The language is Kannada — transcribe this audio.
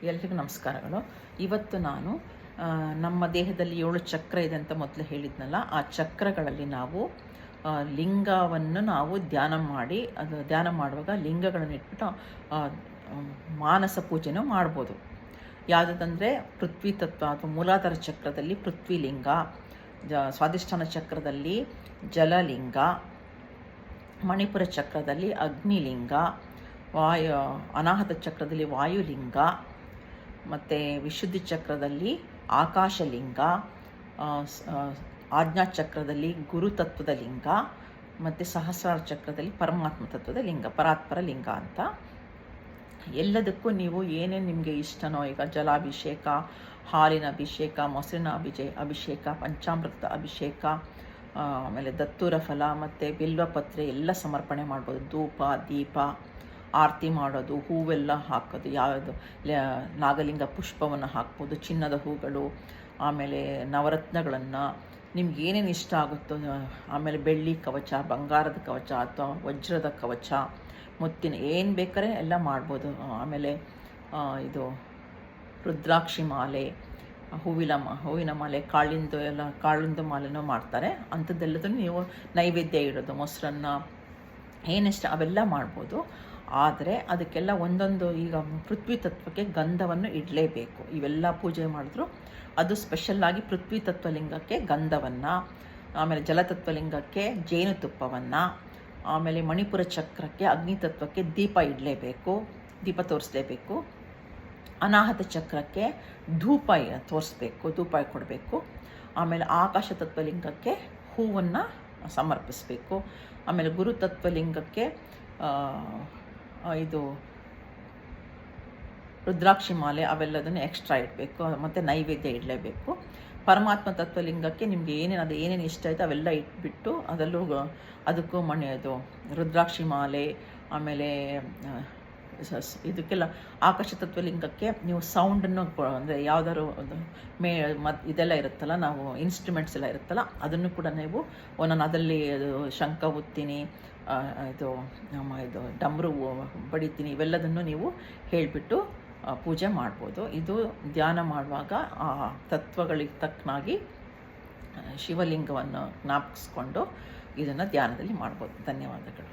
ಎಲ್ರಿಗೂ ನಮಸ್ಕಾರಗಳು. ಇವತ್ತು ನಾನು ನಮ್ಮ ದೇಹದಲ್ಲಿ 7 ಚಕ್ರ ಇದೆ ಅಂತ ಮೊದಲು ಹೇಳಿದ್ನಲ್ಲ, ಆ ಚಕ್ರಗಳಲ್ಲಿ ನಾವು ಲಿಂಗವನ್ನು ನಾವು ಧ್ಯಾನ ಮಾಡುವಾಗ ಲಿಂಗಗಳನ್ನು ಇಟ್ಬಿಟ್ಟು ಮಾನಸ ಪೂಜೆನೂ ಮಾಡ್ಬೋದು. ಯಾವುದಂದರೆ ಪೃಥ್ವಿ ತತ್ವ ಅಥವಾ ಮೂಲಾಧಾರ ಚಕ್ರದಲ್ಲಿ ಪೃಥ್ವಿಲಿಂಗ, ಸ್ವಾಧಿಷ್ಠಾನ ಚಕ್ರದಲ್ಲಿ ಜಲಲಿಂಗ, ಮಣಿಪುರ ಚಕ್ರದಲ್ಲಿ ಅಗ್ನಿಲಿಂಗ, ಅನಾಹತ ಚಕ್ರದಲ್ಲಿ ವಾಯುಲಿಂಗ, ಮತ್ತು ವಿಶುದ್ಧಿ ಚಕ್ರದಲ್ಲಿ ಆಕಾಶಲಿಂಗ, ಆಜ್ಞಾ ಚಕ್ರದಲ್ಲಿ ಗುರುತತ್ವದ ಲಿಂಗ, ಮತ್ತು ಸಹಸ್ರಾರ ಚಕ್ರದಲ್ಲಿ ಪರಮಾತ್ಮ ತತ್ವದ ಲಿಂಗ, ಪರಾತ್ಪರ ಲಿಂಗ ಅಂತ. ಎಲ್ಲದಕ್ಕೂ ನೀವು ಏನೇನು ನಿಮಗೆ ಇಷ್ಟನೋ, ಈಗ ಜಲಾಭಿಷೇಕ, ಹಾಲಿನ ಅಭಿಷೇಕ, ಮೊಸರಿನ ಅಭಿಷೇಕ, ಪಂಚಾಮೃತ ಅಭಿಷೇಕ, ಆಮೇಲೆ ದತ್ತೂರ ಫಲ ಮತ್ತು ಬಿಲ್ವಪತ್ರೆ ಎಲ್ಲ ಸಮರ್ಪಣೆ ಮಾಡ್ಬೋದು. ಧೂಪ, ದೀಪ, ಆರತಿ ಮಾಡೋದು, ಹೂವೆಲ್ಲ ಹಾಕೋದು, ಯಾವುದು ನಾಗಲಿಂಗ ಪುಷ್ಪವನ್ನು ಹಾಕ್ಬೋದು, ಚಿನ್ನದ ಹೂಗಳು, ಆಮೇಲೆ ನವರತ್ನಗಳನ್ನು ನಿಮ್ಗೆ ಏನೇನು ಇಷ್ಟ ಆಗುತ್ತೋ, ಆಮೇಲೆ ಬೆಳ್ಳಿ ಕವಚ, ಬಂಗಾರದ ಕವಚ ಅಥವಾ ವಜ್ರದ ಕವಚ, ಮುತ್ತಿನ ಏನು ಬೇಕಾದ್ರೆ ಎಲ್ಲ ಮಾಡ್ಬೋದು. ಆಮೇಲೆ ಇದು ರುದ್ರಾಕ್ಷಿ ಮಾಲೆ, ಹೂವಿನ ಮಾಲೆ, ಕಾಳಿಂದು ಮಾಲೆನೂ ಮಾಡ್ತಾರೆ. ಅಂಥದ್ದೆಲ್ಲದನ್ನು ನೀವು ನೈವೇದ್ಯ ಇಡೋದು, ಮೊಸರನ್ನ ಏನಿಷ್ಟ ಅವೆಲ್ಲ ಮಾಡ್ಬೋದು. ಆದರೆ ಅದಕ್ಕೆಲ್ಲ ಒಂದೊಂದು, ಈಗ ಪೃಥ್ವಿ ತತ್ವಕ್ಕೆ ಗಂಧವನ್ನು ಇಡಲೇಬೇಕು. ಇವೆಲ್ಲ ಪೂಜೆ ಮಾಡಿದ್ರು ಅದು ಸ್ಪೆಷಲ್ಲಾಗಿ ಪೃಥ್ವಿ ತತ್ವಲಿಂಗಕ್ಕೆ ಗಂಧವನ್ನು, ಆಮೇಲೆ ಜಲತತ್ವಲಿಂಗಕ್ಕೆ ಜೇನುತುಪ್ಪವನ್ನು, ಆಮೇಲೆ ಮಣಿಪುರ ಚಕ್ರಕ್ಕೆ ಅಗ್ನಿ ತತ್ವಕ್ಕೆ ದೀಪ ಇಡಲೇಬೇಕು, ದೀಪ ತೋರಿಸಲೇಬೇಕು. ಅನಾಹತ ಚಕ್ರಕ್ಕೆ ಧೂಪ ತೋರಿಸ್ಬೇಕು, ಧೂಪ ಕೊಡಬೇಕು. ಆಮೇಲೆ ಆಕಾಶ ತತ್ವಲಿಂಗಕ್ಕೆ ಹೂವನ್ನು ಸಮರ್ಪಿಸಬೇಕು. ಆಮೇಲೆ ಗುರುತತ್ವಲಿಂಗಕ್ಕೆ ಇದು ರುದ್ರಾಕ್ಷಿ ಮಾಲೆ ಅವೆಲ್ಲದನ್ನು ಎಕ್ಸ್ಟ್ರಾ ಇಡಬೇಕು, ಮತ್ತು ನೈವೇದ್ಯ ಇಡಲೇಬೇಕು. ಪರಮಾತ್ಮ ತತ್ವಲಿಂಗಕ್ಕೆ ನಿಮಗೆ ಏನೇನು ಇಷ್ಟ ಆಯಿತು ಅವೆಲ್ಲ ಇಟ್ಬಿಟ್ಟು ಅದಕ್ಕೂ ಅದು ರುದ್ರಾಕ್ಷಿ ಮಾಲೆ, ಆಮೇಲೆ ಇದಕ್ಕೆಲ್ಲ ಆಕಾಶ ತತ್ವಲಿಂಗಕ್ಕೆ ನೀವು ಸೌಂಡನ್ನು ಅಂದರೆ ಯಾವ್ದಾದ್ರು ಒಂದು ಇದೆಲ್ಲ ಇರುತ್ತಲ್ಲ, ನಾವು ಇನ್ಸ್ಟ್ರೂಮೆಂಟ್ಸ್ ಎಲ್ಲ ಇರುತ್ತಲ್ಲ, ಅದನ್ನು ಕೂಡ ನೀವು ಒಂದೊಂದು ಅದರಲ್ಲಿ ಶಂಖ ಉತ್ತೀನಿ, ಇದು ಡಮರು ಬಡಿತೀನಿ, ಇವೆಲ್ಲದನ್ನು ನೀವು ಹೇಳಿಬಿಟ್ಟು ಪೂಜೆ ಮಾಡ್ಬೋದು. ಇದು ಧ್ಯಾನ ಮಾಡುವಾಗ ಆ ತತ್ವಗಳಿಗೆ ತಕ್ಕನಾಗಿ ಶಿವಲಿಂಗವನ್ನು ಜ್ಞಾಪಿಸ್ಕೊಂಡು ಇದನ್ನು ಧ್ಯಾನದಲ್ಲಿ ಮಾಡ್ಬೋದು. ಧನ್ಯವಾದಗಳು.